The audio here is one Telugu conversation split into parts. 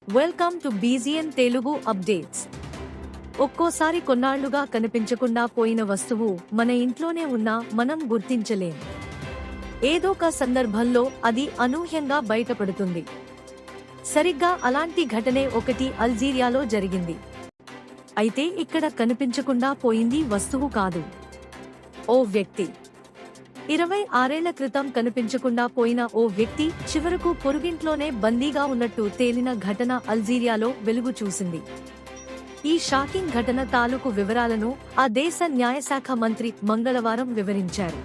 Welcome to బీజీఎన్ Telugu updates. ఒక్కోసారి కొన్నాళ్లుగా కనిపించకుండా పోయిన వస్తువు మన ఇంట్లోనే ఉన్నా మనం గుర్తించలేం. ఏదోక సందర్భంలో అది అనూహ్యంగా బయటపడుతుంది. సరిగ్గా అలాంటి ఘటనే ఒకటి అల్జీరియాలో జరిగింది. అయితే ఇక్కడ కనిపించకుండా పోయింది వస్తువు కాదు, ఓ వ్యక్తి. 26 ఏళ్ల క్రితం కనిపించకుండా పోయిన ఓ వ్యక్తి చివరకు పొరుగింట్లోనే బందీగా ఉన్నట్టు తేలిన ఘటన అల్జీరియాలో వెలుగు చూసింది. ఈ షాకింగ్ ఘటన తాలూకు వివరాలను ఆ దేశ న్యాయశాఖ మంత్రి మంగళవారం వివరించారు.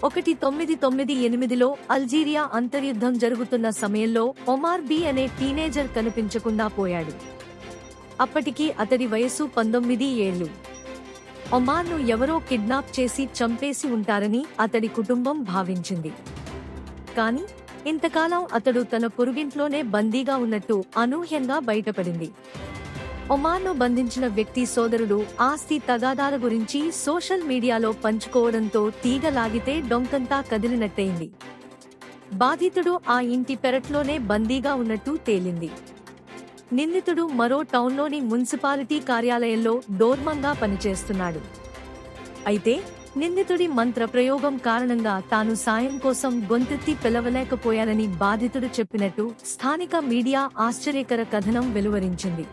1998లో అల్జీరియా అంతర్యుద్ధం జరుగుతున్న సమయంలో ఒమార్ బి అనే టీనేజర్ కనిపించకుండా పోయాడు. అప్పటికి అతడి వయసు 19 ఏళ్లు. ఒమార్ను ఎవరో కిడ్నాప్ చేసి చంపేసి ఉంటారని అతడి కుటుంబం భావించింది. కానీ ఇంతకాలం అతడు తన పొరుగింట్లోనే బందీగా ఉన్నట్టు అనూహ్యంగా బయటపడింది. ఒమార్ను బంధించిన వ్యక్తి సోదరుడు ఆస్తి తగాదాల గురించి సోషల్ మీడియాలో పంచుకోవడంతో తీగ లాగితే డొంకంతా కదిలినట్టయింది. బాధితుడు ఆ ఇంటి పెరట్లోనే బందీగా ఉన్నట్టు తేలింది. నిందితుడు మరో టౌన్లోని మున్సిపాలిటీ కార్యాలయంలో డోర్మంగా పనిచేస్తున్నాడు. అయితే నిందితుడి మంత్ర ప్రయోగం కారణంగా తాను సాయం కోసం గొంతెత్తి పిలవలేకపోయానని బాధితుడు చెప్పినట్టు స్థానిక మీడియా ఆశ్చర్యకర కథనం వెలువరించింది.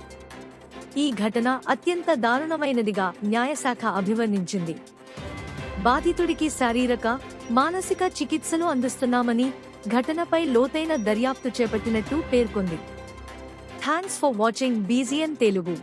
ఈ ఘటన అత్యంత దారుణమైనదిగా న్యాయశాఖ అభివర్ణించింది. బాధితుడికి శారీరక, మానసిక చికిత్సలు అందిస్తున్నామని, ఘటనపై లోతైన దర్యాప్తు చేపట్టినట్టు పేర్కొంది. Thanks for watching బీజీఎన్ Telugu.